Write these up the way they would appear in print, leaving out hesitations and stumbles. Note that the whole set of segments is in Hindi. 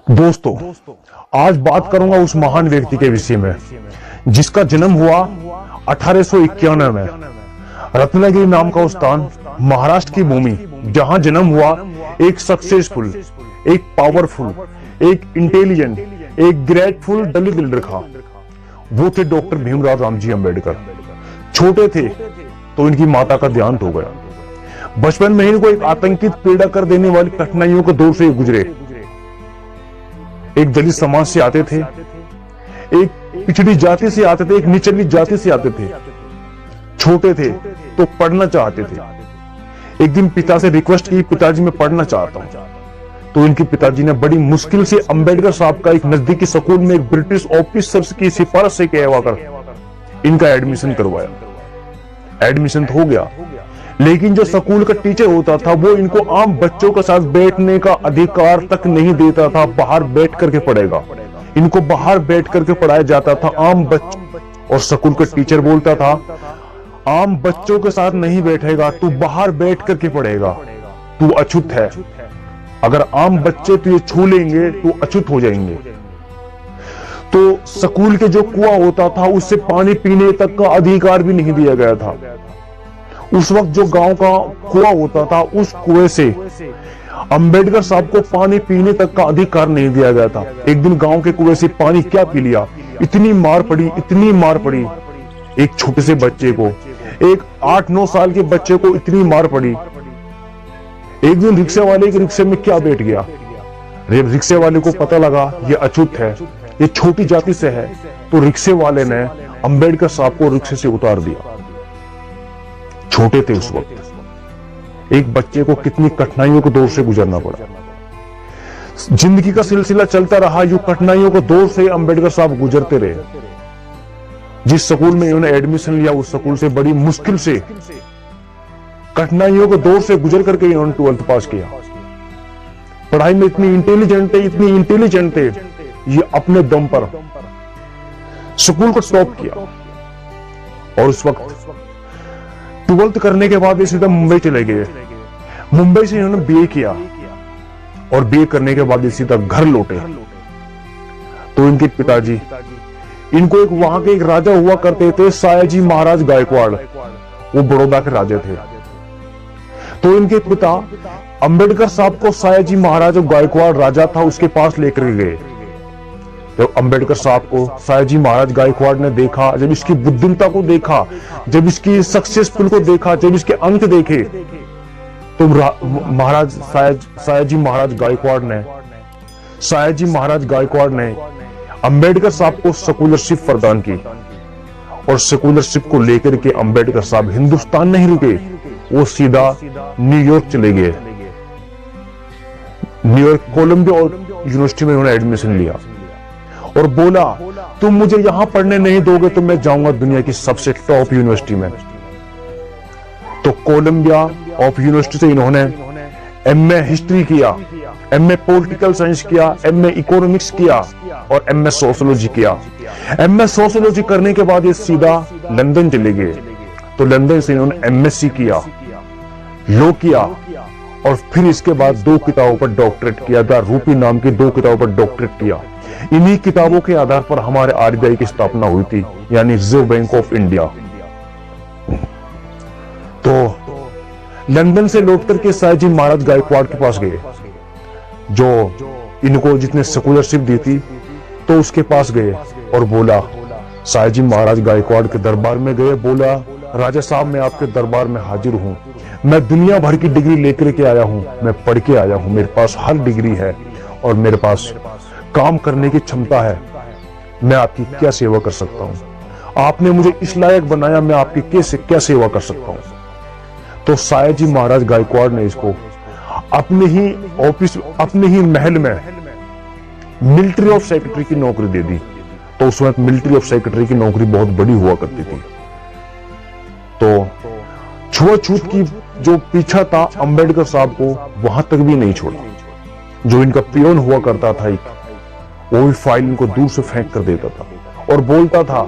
दोस्तों, आज बात करूंगा उस महान व्यक्ति के विषय में जिसका जन्म हुआ 1891 में। रत्नागिरी नाम का स्थान, महाराष्ट्र की भूमि, जहां जन्म हुआ एक सक्सेसफुल, एक पावरफुल, एक इंटेलिजेंट, एक ग्रेटफुल दलित लीडर था। वो थे डॉक्टर भीमराव रामजी अंबेडकर। छोटे थे तो इनकी माता का देहांत हो गया। बचपन में ही इनको एक आतंकित पीड़ा कर देने वाली कठिनाइयों के दौर से गुजरे। एक दलित समाज से आते थे, एक पिछड़ी जाति से आते थे, एक निचली जाति से आते थे। छोटे थे तो पढ़ना चाहते थे। एक दिन पिता से रिक्वेस्ट की, पिताजी मैं पढ़ना चाहता हूं। तो इनके पिताजी ने बड़ी मुश्किल से अंबेडकर साहब का एक नजदीकी स्कूल में एक ब्रिटिश ऑफिसर की सिफारिश से कहवाकर इनका एडमिशन करवाया। एडमिशन तो हो गया, लेकिन जो स्कूल का टीचर होता था वो इनको आम बच्चों के साथ बैठने का अधिकार तक नहीं देता था। बाहर बैठ करके पढ़ेगा, इनको बाहर बैठ करके पढ़ाया जाता था आम बच्चों। और स्कूल का टीचर बोलता था आम बच्चों के साथ नहीं बैठेगा, तू बाहर बैठ करके पढ़ेगा, तू अछूत है। अगर आम बच्चे तुझे छू लेंगे तो अछूत हो जाएंगे। तो स्कूल के जो कुआं होता था उससे पानी पीने तक का अधिकार भी नहीं दिया गया था। उस वक्त जो गांव का कुआं होता था, उस कुएं से अंबेडकर साहब को पानी पीने तक का अधिकार नहीं दिया गया था। एक दिन गांव के कुएं से पानी क्या पी लिया, इतनी मार पड़ी, इतनी मार पड़ी। एक छोटे से बच्चे को, एक 8-9 साल के बच्चे को इतनी मार पड़ी। एक दिन रिक्शे वाले के रिक्शे में क्या बैठ गया। रिक्शे वाले को पता लगा ये अछूत है, ये छोटी जाति से है। तो रिक्शे वाले ने अंबेडकर साहब को रिक्शे से उतार दिया। छोटे थे उस वक्त। एक बच्चे को कितनी कठिनाइयों के दौर से गुजरना पड़ा। जिंदगी का सिलसिला चलता रहा, यूं कठिनाइयों के दौर से अंबेडकर साहब गुजरते रहे। जिस स्कूल में इन्होंने एडमिशन लिया, उस स्कूल से बड़ी मुश्किल से, कठिनाइयों के दौर से गुजर करके इन्होंने 12th पास किया। पढ़ाई में इतनी इंटेलिजेंट थे, ये अपने दम पर स्कूल को टॉप किया। और उस वक्त 12th करने के बाद ये सीधा मुंबई चले गए। मुंबई से इन्होंने बीए किया और बीए करने के बाद ये सीधा घर लौटे। तो इनके पिताजी, इनको एक वहां के एक राजा हुआ करते थे, सयाजी महाराज गायकवाड़। वो बड़ौदा के राजा थे। तो इनके पिता अंबेडकर साहब को सयाजी महाराज गायकवाड़ राजा था, उसके पास लेकर गए। तो अंबेडकर साहब को सयाजी महाराज गायकवाड़ ने देखा। जब इसकी बुद्धिमत्ता को देखा, जब इसकी सक्सेसफुल को देखा, जब इसके अंक देखे, तो महाराज सयाजी महाराज गायकवाड़ ने अंबेडकर साहब को स्कॉलरशिप प्रदान की। और स्कॉलरशिप को लेकर के अंबेडकर साहब हिंदुस्तान नहीं रुके, वो सीधा न्यूयॉर्क चले गए। न्यूयॉर्क कोलंबिया यूनिवर्सिटी में उन्होंने एडमिशन लिया और बोला तुम मुझे यहां पढ़ने नहीं दोगे तो मैं जाऊंगा दुनिया की सबसे टॉप यूनिवर्सिटी में। तो कोलंबिया ऑफ यूनिवर्सिटी से इन्होंने एमए हिस्ट्री किया, एमए पॉलिटिकल साइंस किया, एमए इकोनॉमिक्स किया और एमए सोशियोलॉजी किया। एमए सोशियोलॉजी करने के बाद ये सीधा लंदन चले गए। तो लंदन से इन्होंने एमएससी किया, लॉ किया और फिर इसके बाद 2 किताबों पर डॉक्टरेट किया। द रूपी नाम की 2 किताबों पर डॉक्टरेट किया। इन्हीं किताबों के आधार पर हमारे आरबीआई की स्थापना हुई थी, यानी रिजर्व बैंक ऑफ इंडिया। तो लंदन से लौटकर के सयाजी महाराज गायकवाड़ के पास गए, जो इनको जितने स्कॉलरशिप दी थी। तो उसके पास गए और बोला, सयाजी महाराज गायकवाड़ के दरबार में गए, बोला राजा साहब मैं आपके दरबार में हाजिर हूं। मैं दुनिया भर की डिग्री लेकर के आया हूं, मैं पढ़ के आया हूं, मेरे पास हर डिग्री है और मेरे पास काम करने की क्षमता है। मैं आपकी क्या सेवा कर सकता हूं? आपने मुझे इस लायक बनाया, मैं आपकी क्या सेवा कर सकता हूं? तो सयाजी महाराज गायकवाड़ ने इसको अपने ही ऑफिस, अपने ही महल में मिलिट्री ऑफ सेक्रेटरी की नौकरी दे दी। तो उस वक्त मिलिट्री ऑफ सेक्रेटरी की नौकरी बहुत बड़ी हुआ करती थी। तो छुआछूत की जो पीछा था अंबेडकर साहब को, वहां तक भी नहीं छोड़ा। जो इनका पियोन हुआ करता था, वो भी फाइल इनको दूर से फेंक कर देता था और बोलता था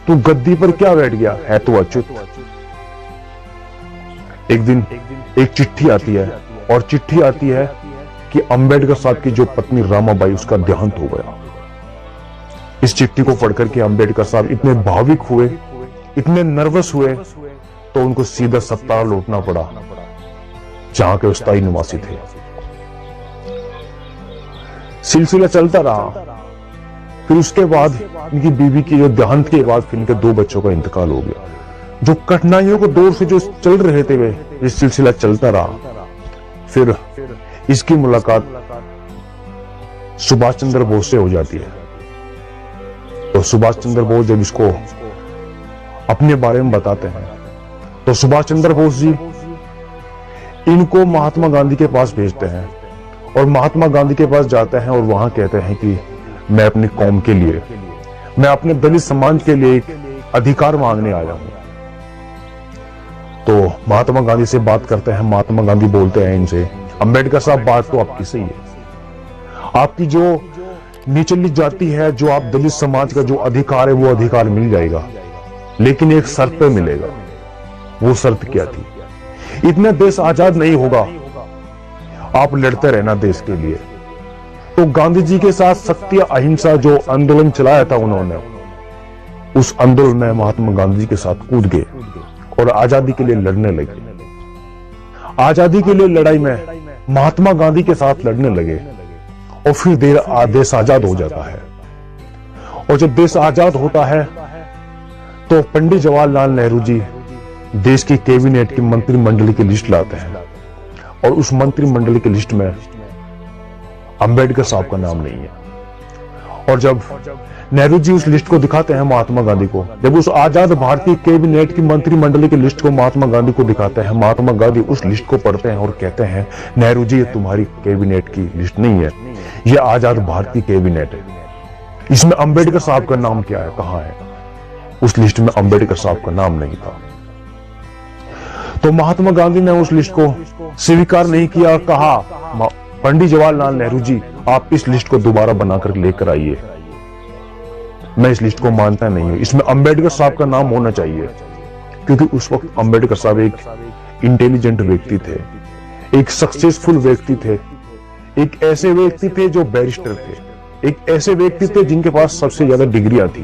तू गद्दी पर क्या बैठ गया है, तू अच्युत। एक दिन एक चिट्ठी आती है और चिट्ठी आती है कि अंबेडकर साहब की जो पत्नी रामाबाई, उसका देहांत हो गया। इस चिट्ठी को पढ़कर के अंबेडकर साहब इतने भावुक हुए, इतने नर्वस हुए, तो उनको सीधा सत्तारा लौटना पड़ा जहां के स्थायी निवासी थे। सिलसिला चलता रहा। फिर उसके बाद इनकी बीवी की जो देहांत के बाद फिर इनके 2 बच्चों का इंतकाल हो गया। जो कठिनाइयों को दौर से जो चल रहे थे वे, ये सिलसिला चलता रहा। फिर इसकी मुलाकात सुभाष चंद्र बोस से हो जाती है। तो सुभाष चंद्र बोस जब इसको अपने बारे में बताते हैं, तो सुभाष चंद्र बोस जी इनको महात्मा गांधी के पास भेजते हैं और महात्मा गांधी के पास जाते हैं और वहां कहते हैं कि मैं अपनी कौम के लिए, मैं अपने दलित समाज के लिए एक अधिकार मांगने आया हूं। तो महात्मा गांधी से बात करते हैं। महात्मा गांधी बोलते हैं इनसे, अंबेडकर साहब बात तो आपकी सही है, आपकी जो निचली जाति है, जो आप दलित समाज का जो अधिकार है, वो अधिकार मिल जाएगा, लेकिन एक शर्त पे मिलेगा। वो शर्त क्या थी? इतना देश आजाद नहीं होगा, आप लड़ते रहना देश के लिए। तो गांधी जी के साथ सत्य अहिंसा जो आंदोलन चलाया था उन्होंने, उस आंदोलन में महात्मा गांधी जी के साथ कूद गए और आजादी के लिए लड़ने लगे। आजादी के लिए लड़ाई में महात्मा गांधी के साथ लड़ने लगे और फिर देश आजाद हो जाता है। और जब देश आजाद होता है तो पंडित जवाहरलाल नेहरू जी देश की कैबिनेट की मंत्रिमंडल की लिस्ट लाते हैं और उस मंत्रिमंडल की लिस्ट में अंबेडकर साहब का नाम नहीं है। और जब नेहरू जी उस लिस्ट को दिखाते हैं महात्मा गांधी को, जब उस आजाद भारतीय कैबिनेट की मंत्रिमंडल की लिस्ट को महात्मा गांधी को दिखाते हैं, महात्मा गांधी उस लिस्ट को पढ़ते हैं और कहते हैं, नेहरू जी ये तुम्हारी कैबिनेट की लिस्ट नहीं है, ये आजाद भारतीय कैबिनेट है, इसमें अंबेडकर साहब का नाम क्या है, कहां है? उस लिस्ट में अंबेडकर साहब का नाम नहीं था। तो महात्मा गांधी ने उस लिस्ट को स्वीकार नहीं किया। कहा, पंडित जवाहरलाल नेहरू जी आप इस लिस्ट को दोबारा बनाकर लेकर आइए, मैं इस लिस्ट को मानता नहीं हूं, इसमें अंबेडकर साहब का नाम होना चाहिए। क्योंकि उस वक्त अंबेडकर साहब एक इंटेलिजेंट व्यक्ति थे, एक सक्सेसफुल व्यक्ति थे, एक ऐसे व्यक्ति थे जो बैरिस्टर थे, एक ऐसे व्यक्ति थे जिनके पास सबसे ज्यादा डिग्रियां थी।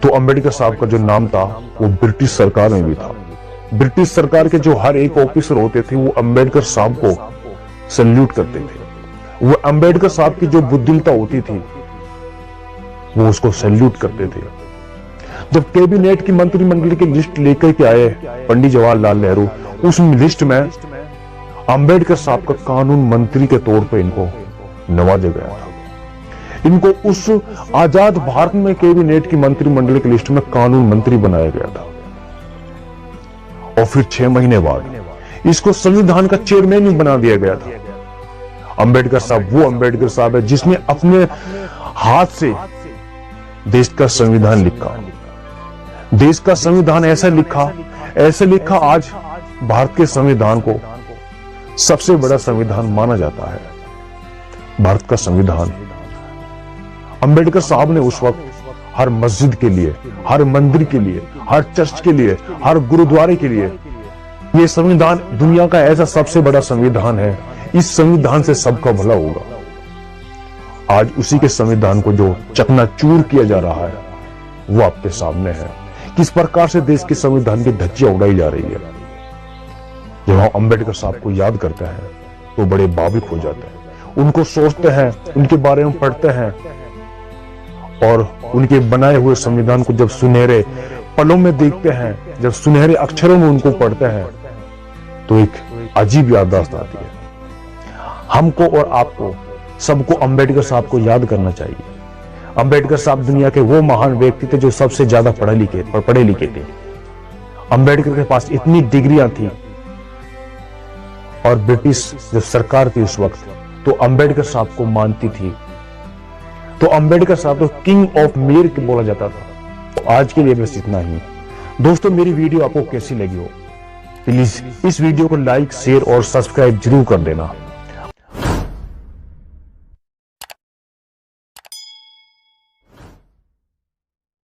तो अंबेडकर साहब का जो नाम था वो ब्रिटिश सरकार में भी था। ब्रिटिश सरकार के जो हर एक ऑफिसर होते थे वो अंबेडकर साहब को सैल्यूट करते थे। वो अंबेडकर साहब की जो बुद्धिमत्ता होती थी वो उसको सैल्यूट करते थे। जब कैबिनेट की मंत्रिमंडल की लिस्ट लेकर के आए पंडित जवाहरलाल नेहरू, उस लिस्ट में अंबेडकर साहब का कानून मंत्री के तौर पे इनको नवाजा गया था। इनको उस आजाद भारत में कैबिनेट की मंत्रिमंडल की लिस्ट में कानून मंत्री बनाया गया था। और फिर 6 महीने बाद इसको संविधान का चेयरमैन ही बना दिया गया था। अंबेडकर साहब वो अंबेडकर साहब है जिसने अपने हाथ से देश का संविधान लिखा। देश का संविधान ऐसे लिखा आज भारत के संविधान को सबसे बड़ा संविधान माना जाता है। भारत का संविधान अंबेडकर साहब ने उस वक्त हर मस्जिद के लिए, हर मंदिर के लिए, हर चर्च के लिए, हर गुरुद्वारे के लिए, ये संविधान दुनिया का ऐसा सबसे बड़ा संविधान है, इस संविधान से सबका भला होगा। आज उसी के संविधान को जो चकनाचूर किया जा रहा है वो आपके सामने है। किस प्रकार से देश के संविधान की धज्जियां उड़ाई जा रही है। जब हम अंबेडकर साहब को याद करते हैं तो बड़े भावुक हो जाते हैं, उनको सोचते हैं, उनके बारे में पढ़ते हैं और उनके बनाए हुए संविधान को जब सुनहरे पलों में देखते हैं, जब सुनहरे अक्षरों में उनको पढ़ते हैं तो एक अजीब याददाश्त आती है। हमको और आपको सबको अंबेडकर साहब को याद करना चाहिए। अंबेडकर साहब दुनिया के वो महान व्यक्ति थे जो सबसे ज्यादा पढ़े लिखे थे। अंबेडकर के पास इतनी डिग्रियां थी और ब्रिटिश जो सरकार थी उस वक्त तो अंबेडकर साहब को मानती थी। तो अंबेडकर साहब तो किंग ऑफ मेयर बोला जाता था। तो आज के लिए बस इतना ही। दोस्तों मेरी वीडियो आपको कैसी लगी हो, प्लीज इस वीडियो को लाइक, शेयर और सब्सक्राइब जरूर कर देना।